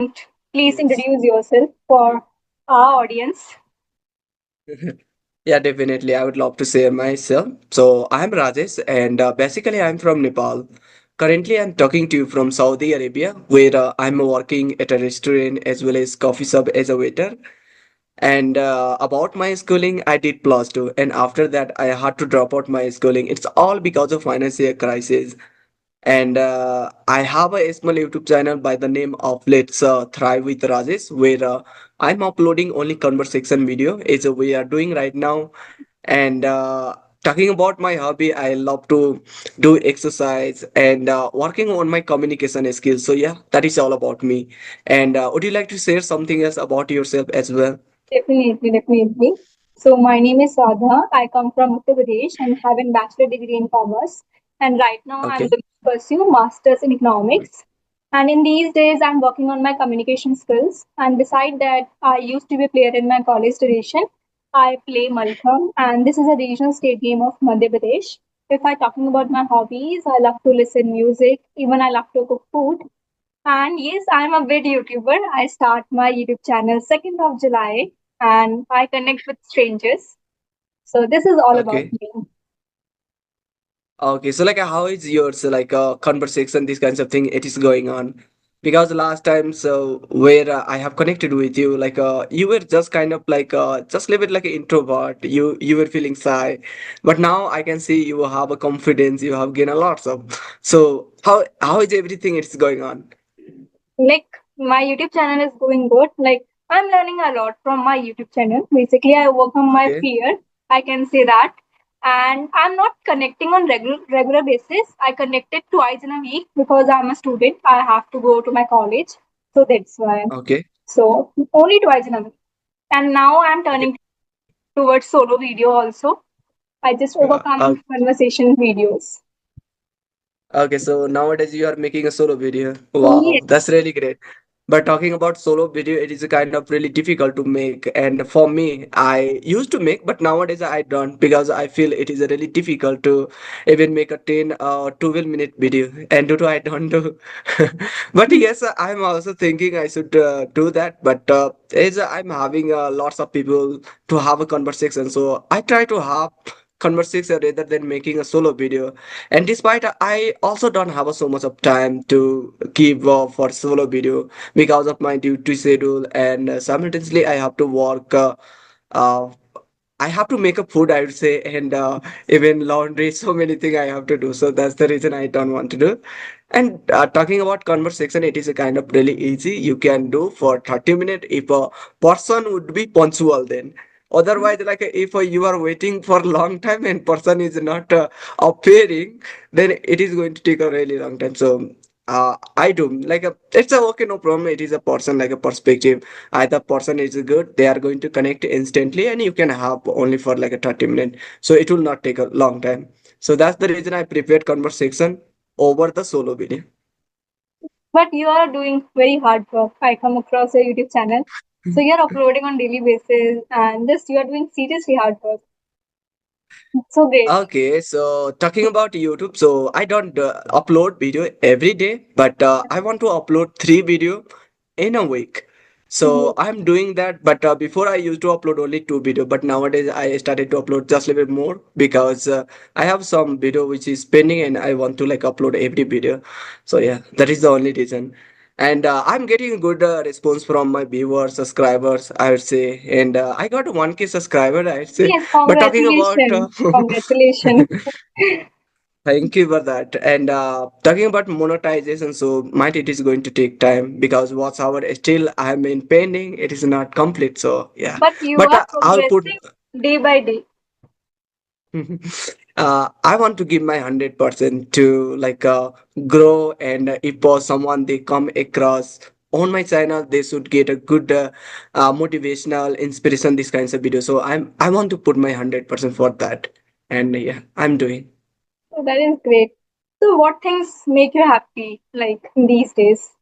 Please Yes. introduce yourself for our audience. Yeah, definitely. I would love to share myself. So I'm Rajesh, and basically I'm from Nepal. Currently, I'm talking to you from Saudi Arabia, where I'm working at a restaurant as well as coffee shop as a waiter. And about my schooling, I did plus two, and after that, I had to drop out my schooling. It's all because of financial crisis. And I have a small YouTube channel by the name of Let's Thrive with Rajesh, where I'm uploading only conversation video, as we are doing right now. And talking about my hobby, I love to do exercise and working on my communication skills. So yeah, that is all about me. And would you like to share something else about yourself as well? Definitely, definitely. So my name is Radha. I come from Uttar Pradesh and have a bachelor degree in commerce. And right now I'm Okay. going to pursue masters in economics. And in these days, I'm working on my communication skills. And beside that, I used to be a player in my college duration. I play Mallakhamb, and this is a regional state game of Madhya Pradesh. If I'm talking about my hobbies, I love to listen music. Even I love to cook food. And yes, I'm a big YouTuber. I start my YouTube channel 2nd of July and I connect with strangers. So this is all about Okay. me. Okay, so like how is yours like conversation, these kinds of thing it is going on? Because last time, so where I have connected with you, like you were just kind of like just live it like an introvert. You were feeling shy, but now I can see you have a confidence. You have gained a lot of. So how is everything it's going on? Like my YouTube channel is going good. Like I'm learning a lot from my YouTube channel. Basically, I work on my Okay, fear. I can say that. And I'm not connecting on regular basis. I connect it twice in a week because I'm a student. I have to go to my college. So that's why. okay, So only twice in a week. And now I'm okay. turning towards solo video also. I just Uh, overcome conversation videos. Okay, so nowadays you are making a solo video. Wow, Yes, that's really great. But talking about solo video, it is a kind of really difficult to make. And for me, I used to make, but nowadays I don't because I feel it is really difficult to even make a 10 or 12-minute video. And due to I don't do. But yes, I'm also thinking I should do that. But as I'm having lots of people to have a conversation, so I try to have conversation rather than making a solo video. And despite I also don't have so much of time to give for solo video because of my duty schedule, and simultaneously I have to work. Uh, I have to make up food, I would say, and even laundry. So many things I have to do. So that's the reason I don't want to do. And talking about conversation, it is a kind of really easy. You can do for 30 minutes if a person would be punctual then. Otherwise, like if you are waiting for a long time and person is not appearing, then it is going to take a really long time. So I do like it's a okay, no problem. It is a person like a perspective. Either person is good, they are going to connect instantly, and you can have only for like a 30 minutes. So it will not take a long time. So that's the reason I prepared conversation over the solo video. but you are doing very hard work. I come across your YouTube channel. So you're uploading on daily basis and just you are doing seriously hard work. It's so great. Okay, so talking about YouTube, so I don't upload video every day, but I want to upload 3 video in a week. So Yes. I'm doing that, but before I used to upload only 2 video, but nowadays I started to upload just a little bit more because I have some video which is pending and I want to like upload every video. So yeah, that is the only reason. And I'm getting a good response from my viewers, subscribers, I would say. And I got 1K subscriber, I would say. Yes, But talking about congratulations. Congratulations. thank you for that. And talking about monetization, so might it is going to take time because what's our still I'm in pending. It is not complete. So yeah, But you but are I'll put. progressing day by day. I want to give my 100% to like grow, and if someone they come across on my channel, they should get a good motivational inspiration. These kinds of videos. So I want to put my 100% for that, and yeah, I'm doing. So that is great. So what things make you happy like in these days?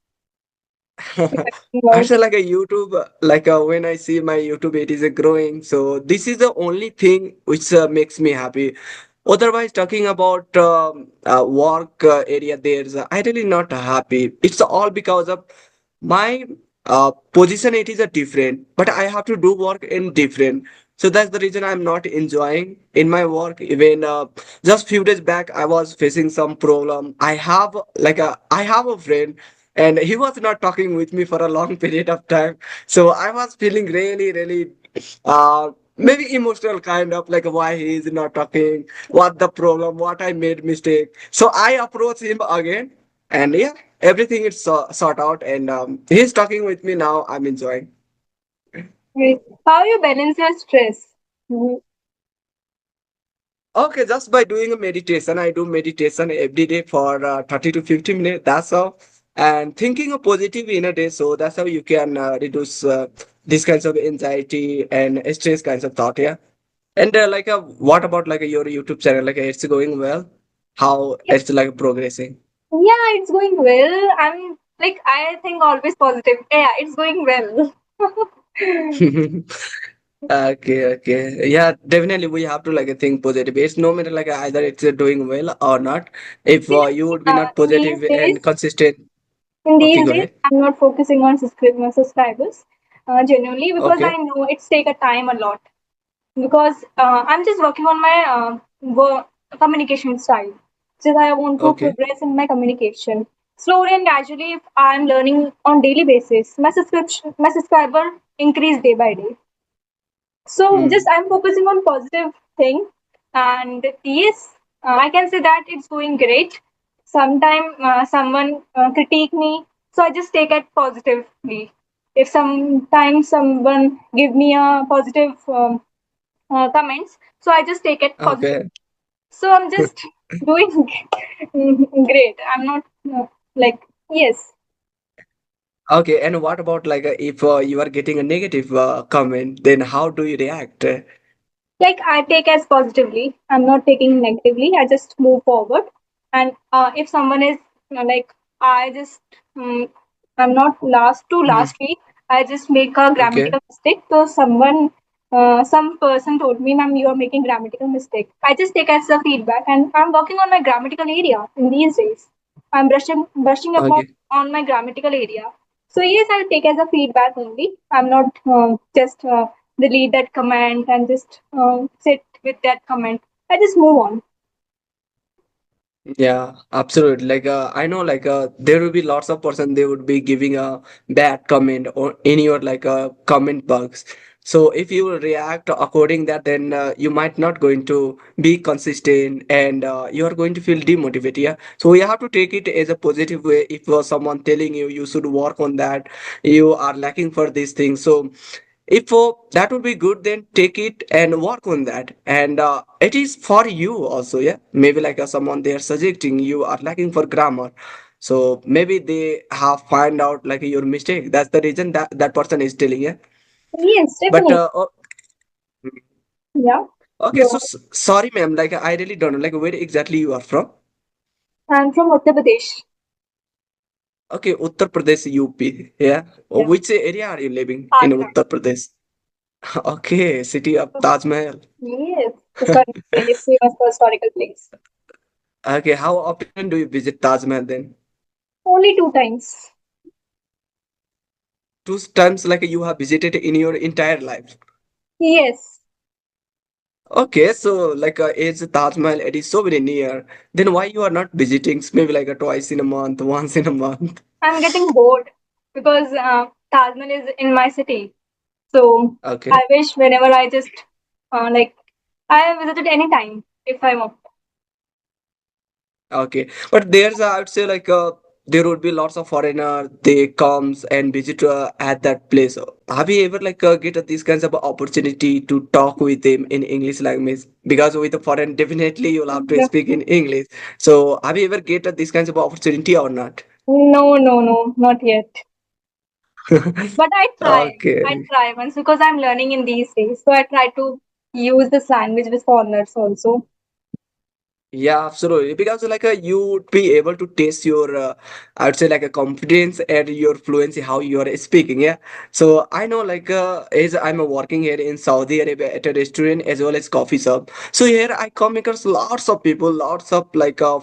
If I think about Actually, like a YouTube, like when I see my YouTube, it is growing. So this is the only thing which makes me happy. Otherwise, talking about work area, there's I really not happy. It's all because of my position it is a different, but I have to do work in different. So that's the reason I'm not enjoying in my work. Even just few days back I was facing some problem. I have a friend, and he was not talking with me for a long period of time. So I was feeling really maybe emotional, kind of like why he is not talking, what the problem, what I made mistake. So I approach him again, and yeah, everything is sort out, and he's talking with me now. I'm enjoying. Right. How you balance your stress? Mhm. Okay, just by doing a meditation. I do meditation every day for 30 to 50 minutes. That's all. And thinking a positive in a day. So that's how you can reduce these kinds of anxiety and stress kinds of thought. Yeah. And what about like your YouTube channel? Like it's going well? How Yes. it's like progressing? Yeah, it's going well. I'm like I think always positive. Yeah, it's going well. Okay, okay. Yeah, definitely we have to like think positive. It's no matter like either it's doing well or not. If you would be not In these positive and days, consistent. in Okay, these go days, ahead. I'm not focusing on subscribers, genuinely because Okay. I know it's take a time a lot. Because I'm just working on my communication style. Since I want to Okay. progress in my communication. Slowly and gradually, if I'm learning on daily basis, my subscriber increase day by day. So just Hmm. I'm focusing on positive thing, and yes, I can say that it's going great. Sometime someone critique me, so I just take it positively. If sometimes someone give me a positive comments, so I just take it positive. Okay. So I'm just doing great. I'm not like yes. Okay. And what about like if you are getting a negative comment, then how do you react? Like I take as positively, I'm not taking negatively, I just move forward. And if someone is like I just I'm not last to Hmm. last week I just make a Okay. grammatical mistake, so someone some person told me, ma'am, you are making grammatical mistake. I just take as a feedback, and I'm working on my grammatical area in these days. I'm brushing up Okay. on my grammatical area. So yes, I'll take as a feedback only. I'm not just delete that comment and just sit with that comment. I just move on. Yeah, absolutely. I know there will be lots of person they would be giving a bad comment or in your comment box. So if you will react according that, then you might not going to be consistent, and you are going to feel demotivated. Yeah. So you have to take it as a positive way. If someone telling you you should work on that, you are lacking for these things. So if that would be good, then take it and work on that, and it is for you also. Yeah, maybe someone they are suggesting you are lacking for grammar, so maybe they have find out like your mistake. That's the reason that that person is telling. Yeah. Yes, But definitely. Yeah. okay, Go so on. sorry ma'am, I really don't know where exactly you are from. I'm from Uttar Pradesh. Okay, Uttar Pradesh, UP. Yeah. Yeah. Which area are you living in Agra. Uttar Pradesh? Okay, city of Taj Mahal. Yes. The current place, famous for historical place. Okay, how often do you visit Taj Mahal then? Only two times. Two times you have visited in your entire life. Yes. Okay, so as Taj Mahal it is so very near, then why you are not visiting maybe twice in a month, once in a month? I'm getting bored because Taj Mahal is in my city. So Okay, I wish whenever I just like I have visited any time if I want. okay. But there's I would say there would be lots of foreigner they comes and visit at that place. Have you ever get these kinds of opportunity to talk with them in English language? Because with a foreign definitely you'll have to speak in English. So have you ever get these kinds of opportunity or not? No, no, no, not yet. But I try. I Okay. try once because I'm learning in these days. So I try to use this language with foreigners also. Yeah, absolutely. Because you would be able to test your, I would say a confidence and your fluency, how you are speaking. Yeah. So I know as I'm working here in Saudi Arabia at a restaurant as well as coffee shop. So here I come across lots of people, lots of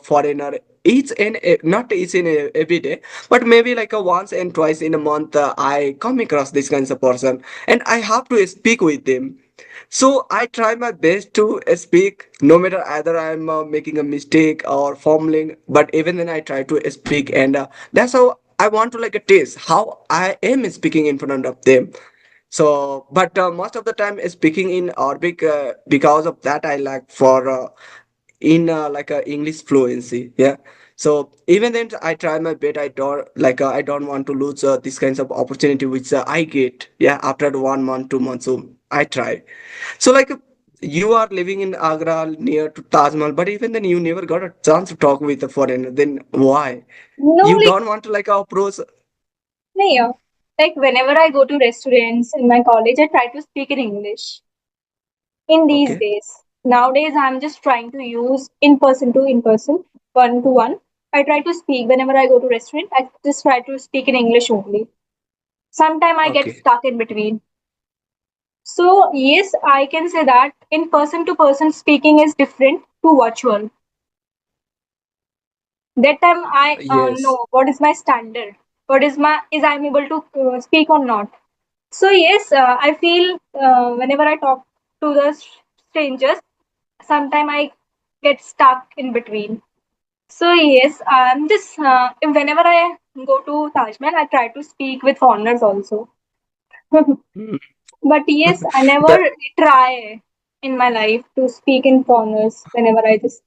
foreigner. not each and every day, but maybe like a once and twice in a month, I come across this kinds of person, and I have to speak with them. So I try my best to speak, no matter either I'm making a mistake or fumbling, but even then I try to speak, and that's how I want to like a taste how I am speaking in front of them. So, but most of the time speaking in Arabic, because of that I like for in like a English fluency. Yeah. So even then I try my best. I don't want to lose these kinds of opportunity which I get. Yeah. After 1 month, 2 months, so I try. So like you are living in Agra near to Taj Mahal, but even then you never got a chance to talk with a foreigner. Then why? No, You like, don't want to like approach. no, yeah. Like whenever I go to restaurants in my college, I try to speak in English. In these Okay. days, nowadays, I'm just trying to use in person, one to one. I try to speak whenever I go to restaurant. I just try to speak in English only. Sometimes I get Okay. stuck in between. So yes, I can say that in person to person speaking is different to virtual. That time I Yes. know what is my standard, what is my is I'm able to speak or not. So yes, I feel whenever I talk to the strangers, sometimes I get stuck in between. So yes, just whenever I go to Taj Mahal, I try to speak with foreigners also. Hmm. But yes, I never That try in my life to speak in foreigners whenever I just.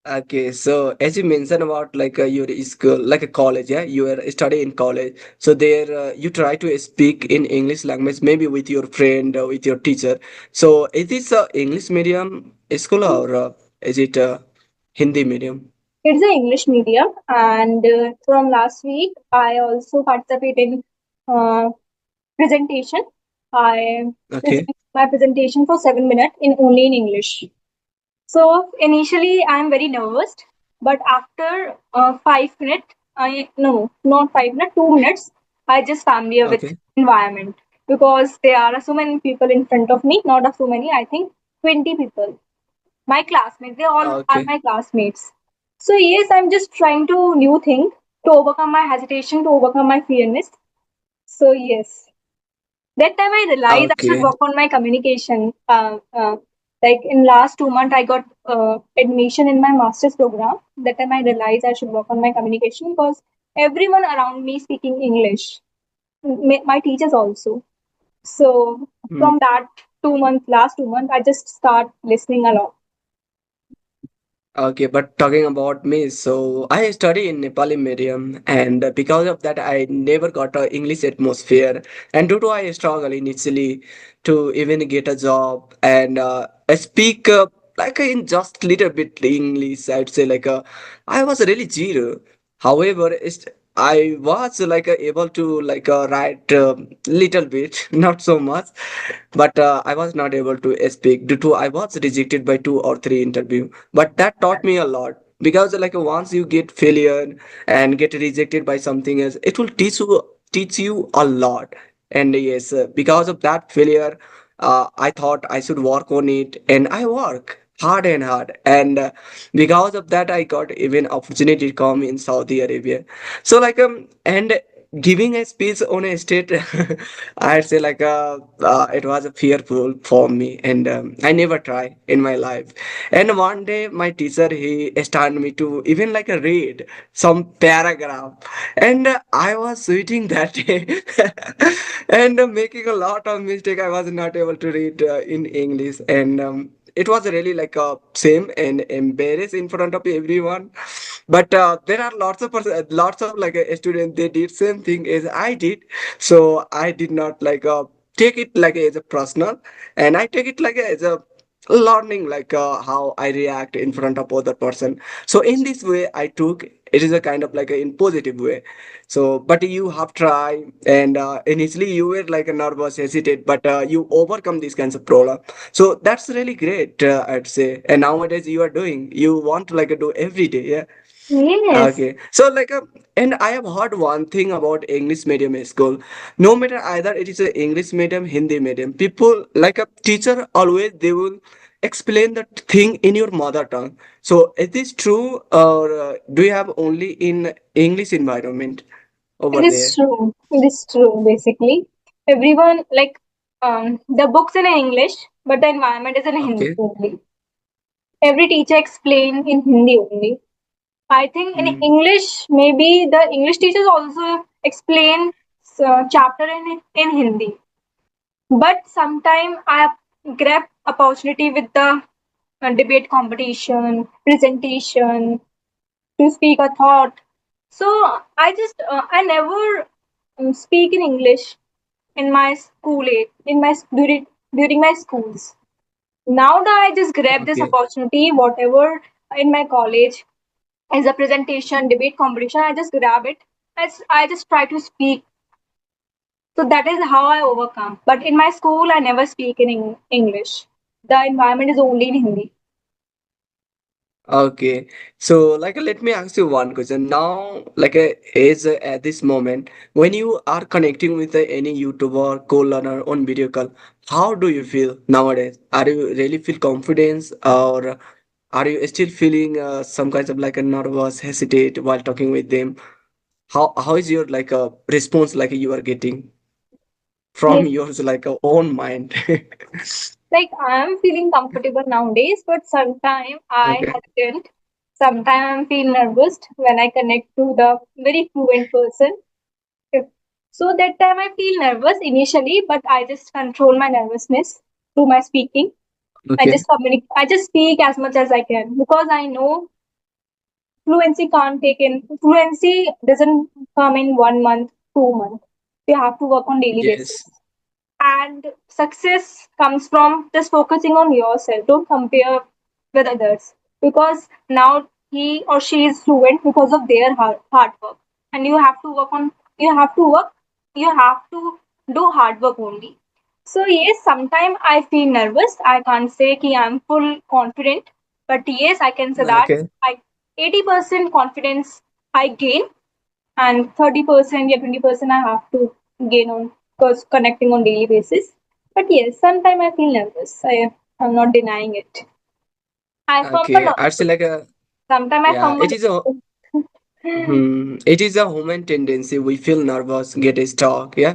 Okay, so as you mentioned about like your school, like a college, yeah, you are studying in college. So there, you try to speak in English language, maybe with your friend or with your teacher. So is this English medium school or is it Hindi medium? It's an English medium, and from last week, I also participate in uh, presentation. I Okay, present my presentation for 7 minutes in only in English. So initially, I'm very nervous, but after 5 minutes, I no, not 5 minutes, 2 minutes, I just familiar with okay, environment because there are so many people in front of me. Not so many, I think 20 people. My classmates, they all are okay, my classmates. So yes, I'm just trying to new thing to overcome my hesitation, to overcome my fearness. So yes, that time I realized I should okay. work on my communication. Like in last 2 months, I got admission in my master's program. That time I realized I should work on my communication because everyone around me speaking English, my teachers also. So Hmm. from that 2 months, last 2 months, I just start listening a lot. Okay, but talking about me, so I study in Nepali medium, and because of that, I never got a English atmosphere, and due to I struggle initially to even get a job, and I speak like in just little bit English. I'd say like I was really zero. However, I was like able to like write little bit, not so much, but I was not able to speak due to I was rejected by 2 or 3 interview. But that taught me a lot because like once you get failure and get rejected by something else, it will teach you a lot. And yes, because of that failure, I thought I should work on it, and I work hard and hard, and because of that I got even opportunity to come in Saudi Arabia. So like and giving a speech on a state, I'd say like it was a fearful for me, and I never try in my life. And one day my teacher he started me to even like a read some paragraph, and I was sweating that day, and making a lot of mistake. I was not able to read in English, and it was really like a shame and embarrass in front of everyone. But there are lots of like students they did same thing as I did, so I did not like take it like as a personal, and I take it like as a learning like how I react in front of other person. So in this way I took it is a kind of like a in positive way. So but you have tried, and initially you were like a nervous hesitate, but you overcome these kinds of problem. So that's really great, I'd say. And nowadays you are doing you want to like do every day. Yeah. Yes. Okay, so like and I have heard one thing about English medium school. No matter either it is a English medium, Hindi medium, people like a teacher always they will explain that thing in your mother tongue. So is this true, or do you have only in English environment over It is there? true. It is true, basically. Everyone, like, the books in English, but the environment is in Hindi Okay. only. Every teacher explain in Hindi only. I think in Mm. English, maybe the English teachers also explain chapter in Hindi. But sometime I grab opportunity with the debate competition, presentation, to speak a thought. So I never speak in English in my school age, during my schools. Now that I just grab this Okay. opportunity, whatever in my college as a presentation, debate competition, I just grab it. I just try to speak. So that is how I overcome. But in my school, I never speak in English. The environment is only in Hindi. Okay, so like let me ask you one question now. Like is at this moment when you are connecting with any YouTuber co-learner on video call, how do you feel nowadays? Are you really feel confidence, or are you still feeling some kinds of like a nervous, hesitate while talking with them? How is your like a response like you are getting from Yes, yours like own mind? like I am feeling comfortable nowadays, but sometimes I Okay, hesitant. Sometimes I feel nervous when I connect to the very fluent person. If- So that time I feel nervous initially, but I just control my nervousness through my speaking. I okay, just communicate. I just speak as much as I can because I know fluency doesn't come in 1 month, 2 months. You have to work on daily basis. yes, And success comes from just focusing on yourself. Don't compare with others because now he or she is fluent because of their hard work. And you have to work, you have to do hard work only. So yes, sometimes I feel nervous. I can't say that I'm full confident, but yes, I can say that okay. I 80% confidence I gain, and 30%, yeah, 20% I have to gain on because connecting on daily basis. But yes, sometimes I feel nervous. I'm not denying it. I fumble Okay, also. actually like a Sometimes I yeah, fumble. it is a it is a human tendency. We feel nervous, get stuck, yeah.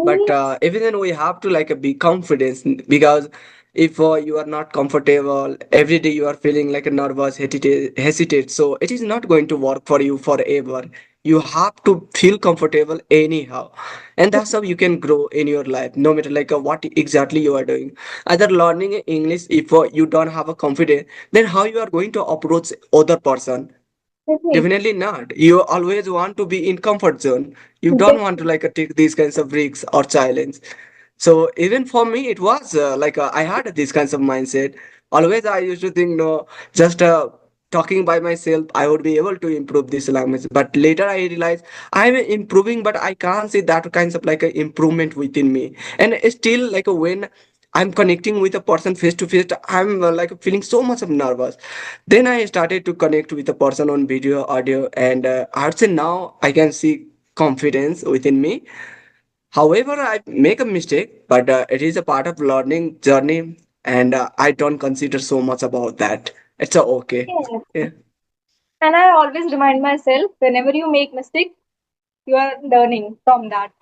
But Yes, even then, we have to like be confident because if you are not comfortable every day, you are feeling like a nervous, hesitate. So it is not going to work for you forever. You have to feel comfortable anyhow, and that's how you can grow in your life, no matter like what exactly you are doing. Either learning English, if you don't have a confidence, then how you are going to approach other person? definitely. Definitely not. You always want to be in comfort zone. You don't want to Definitely. like take these kinds of risks or challenge. So even for me, it was I had these kinds of mindset. Always I used to think, no, just talking by myself, I would be able to improve this language. But later I realized I'm improving, but I can't see that kinds of like a improvement within me. And still like when I'm connecting with a person face to face, I'm like feeling so much of nervous. Then I started to connect with a person on video, audio, and I'd say now I can see confidence within me. However, I make a mistake, but it is a part of learning journey, and I don't consider so much about that. It's okay. Yes. Yeah. And I always remind myself whenever you make mistake, you are learning from that.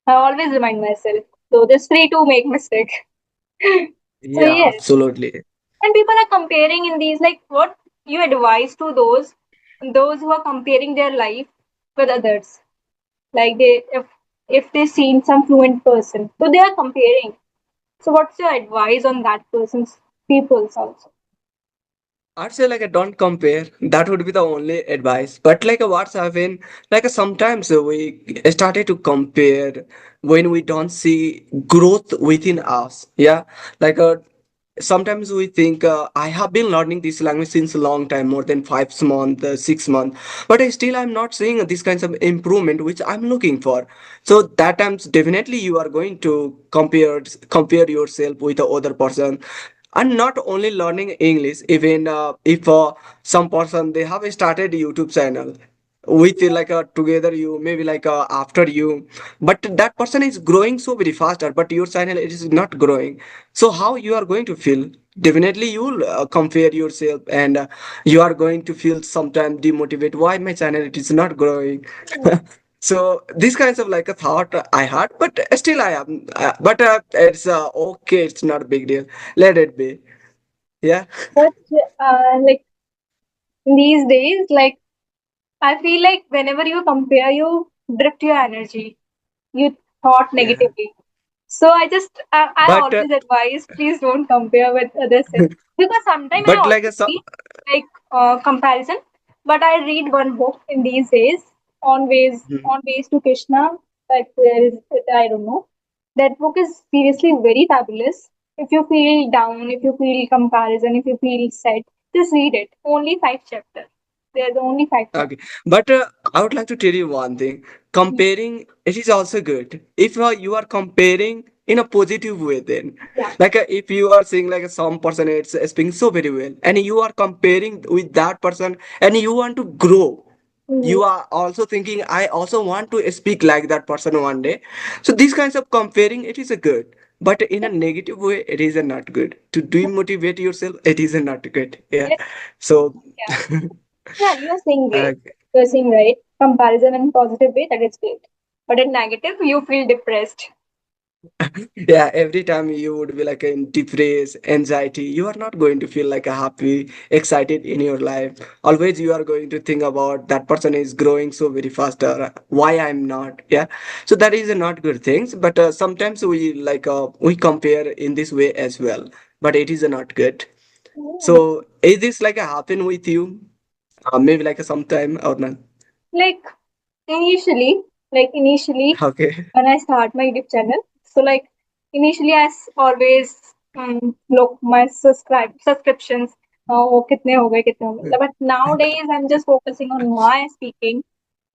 I always remind myself. So just free to make mistake. So Yeah, yes. absolutely. And people are comparing in these, like, what you advise to those who are comparing their life with others, like if they seen some fluent person, so they are comparing. So what's your advice on that person's people's also? I'd say like don't compare. That would be the only advice. But like what's happened, like sometimes we started to compare when we don't see growth within us. Yeah, like sometimes we think I have been learning this language since a long time, more than 5 months, 6 months, but still I'm not seeing this kinds of improvement which I'm looking for. So that times definitely you are going to compare yourself with the other person, and not only learning English, even if some person they have started YouTube channel with like together you maybe like after you, but that person is growing so very faster, but your channel it is not growing. So how you are going to feel? definitely you'll compare yourself, and you are going to feel sometime demotivated. Why my channel it is not growing? So these kinds of like a thought I had, but still I am. But it's okay. It's not a big deal. Let it be. Yeah. But like these days, like I feel like whenever you compare, you drift your energy. You thought Yeah. negatively. So I But always advise, please don't compare with others because sometimes I but also like a so, see like comparison. But I read one book in these days Mhm. on ways to Krishna. Like there is I don't know. That book is seriously very fabulous. If you feel down, if you feel comparison, if you feel sad, just read it. Only 5 chapters. There's only 5 chapters. Okay, but I would like to tell you one thing. Comparing, it is also good. If you are comparing in a positive way, then Yeah. like if you are seeing like some person is speaking so very well, and you are comparing with that person, and you want to grow, Mhm. you are also thinking, I also want to speak like that person one day. So these kinds of comparing, it is a good. But in a negative way, it is a not good. To demotivate yourself, it is a not good. Yeah. Yes. So. Yeah. Yeah, you are saying great. Okay. You are saying right. Comparison in positive way, that is great. But in negative, you feel depressed. Yeah, every time you would be like in depressed, anxiety, you are not going to feel like a happy, excited in your life. Always you are going to think about that person is growing so very faster. Why I'm not? Yeah. So that is a not good things. But sometimes we compare in this way as well. But it is not good. Mm. So is this like a happen with you? Maybe like a sometime or not? Like initially, initially Okay. when I start my YouTube channel, so like initially always look my subscriptions. Oh, कितने हो गए कितने हो गए. But nowadays I'm just focusing on my speaking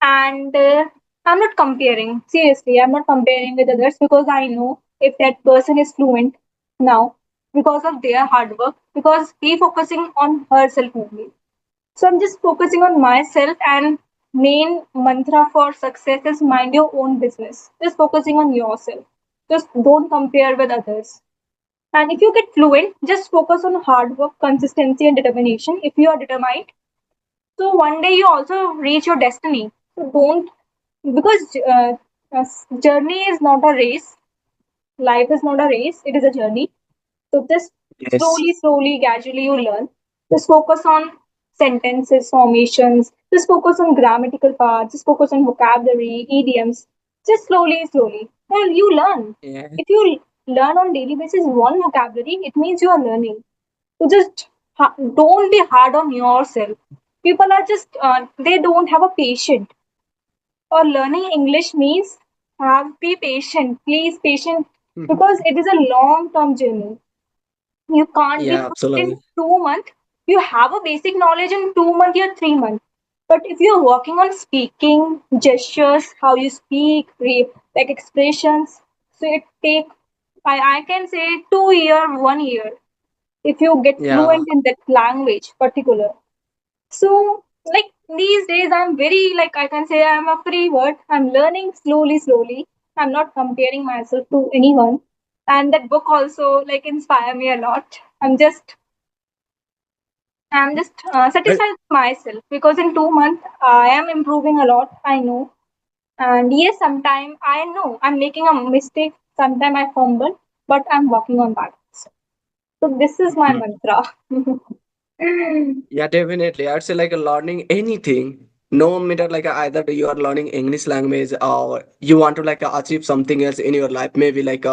and I'm not comparing. Seriously, I'm not comparing with others because I know if that person is fluent now because of their hard work, because he focusing on herself only. So I'm just focusing on myself, and main mantra for success is mind your own business. Just focusing on yourself. Just don't compare with others. And if you get fluent, just focus on hard work, consistency, and determination. If you are determined, so one day you also reach your destiny. So don't, because journey is not a race. Life is not a race. It is a journey. So just Yes. slowly, gradually you learn. Just focus on sentences, formations. Just focus on grammatical parts. Just focus on vocabulary, idioms. Just slowly. Well, you learn. Yeah. If you learn on daily basis one vocabulary, it means you are learning. So just don't be hard on yourself. People are just they don't have a patient. Or learning English means have be patient. Please patient because it is a long term journey. You can't be Yeah, fluent in absolutely. 2 months. You have a basic knowledge in 2 months or 3 months. But if you're working on speaking, gestures, how you speak, like expressions, so it take I can say 2 year, 1 year if you get Yeah. fluent in that language particular. So like these days I'm very like I can say I'm a free bird. I'm learning slowly. I'm not comparing myself to anyone. And that book also like inspire me a lot. I'm just But satisfied with myself because in 2 months I am improving a lot. I know, and yes, sometimes I know I'm making a mistake. Sometimes I fumble, but I'm working on that. So this is my mantra. yeah, definitely. I'd say like learning anything, no matter like either you are learning English language or you want to like achieve something else in your life, maybe like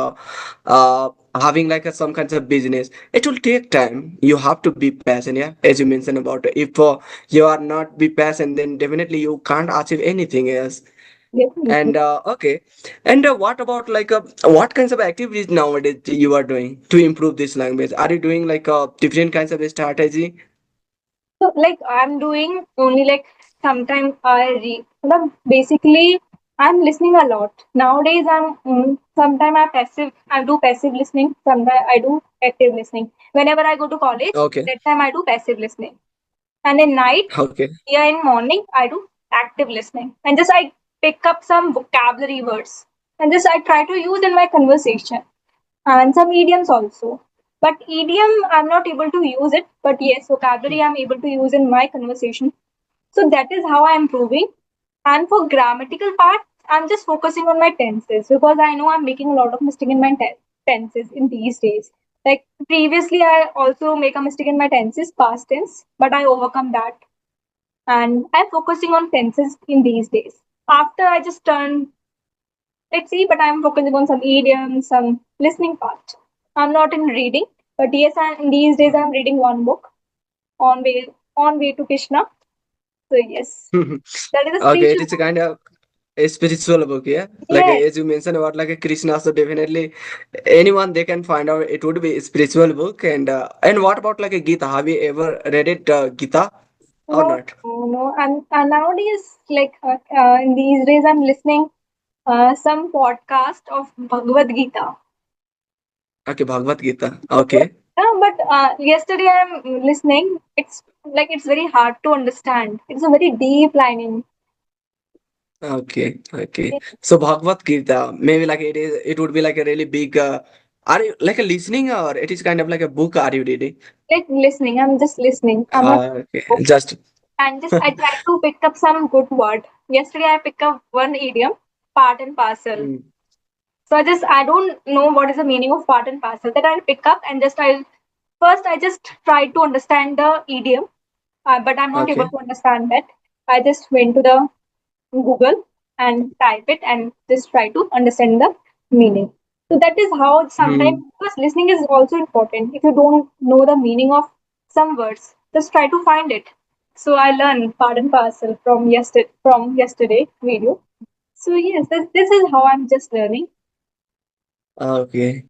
having like some kinds of business. It will take time. You have to be patient, yeah, as you mentioned about it. If you are not be patient, then definitely you can't achieve anything else. Definitely. And okay, and what about like what kinds of activities nowadays you are doing to improve this language? Are you doing like different kinds of strategy? So like I'm doing only like sometimes I read. But basically, I'm listening a lot nowadays. Sometimes I do passive listening. Sometimes I do active listening. Whenever I go to college, Okay, that time I do passive listening. And in night, okay. yeah, in morning I do active listening. And just I pick up some vocabulary words and just I try to use in my conversation and some idioms also. But idiom, I'm not able to use it. But yes, vocabulary I'm able to use in my conversation. So that is how I'm improving. And for grammatical part, I'm just focusing on my tenses because I know I'm making a lot of mistake in my tenses in these days. Like previously, I also make a mistake in my tenses, past tense, but I overcome that. And I'm focusing on tenses in these days. After I just turn, let's see, but I'm focusing on some idioms, some listening part. I'm not in reading, but yes, in these days I'm reading one book on way to Krishna. So yes, that is a Okay, it spiritual is a book. kind of a spiritual book, yeah. Like Yes, as you mentioned about like a Krishna, so definitely anyone they can find out it would be a spiritual book. And what about like a Gita? Have you ever read it, Gita, or no, not? no, no. And nowadays, in these days, I'm listening some podcast of Bhagavad Gita. Okay, Bhagavad Gita. Bhagavad Okay, Gita, but yesterday I'm listening. It's like it's very hard to understand. It's a very deep lining. okay. So Bhagavad Gita, maybe like it would be like a really big. Are you like a listening or it is kind of like a book? Are you reading? Like listening, I'm just listening. I'm not Okay, book. just. And just I try to pick up some good word. Yesterday I picked up one idiom, part and parcel. Mm, So I don't know what is the meaning of part and parcel. That I'll pick up and just I'll first I just try to understand the idiom, but I'm not able okay. to understand that. I just went to the Google and type it and just try to understand the meaning. So that is how sometimes, Hmm. because listening is also important. If you don't know the meaning of some words, just try to find it. So I learned part and parcel from yesterday video. So yes, this is how I'm just learning. Okay.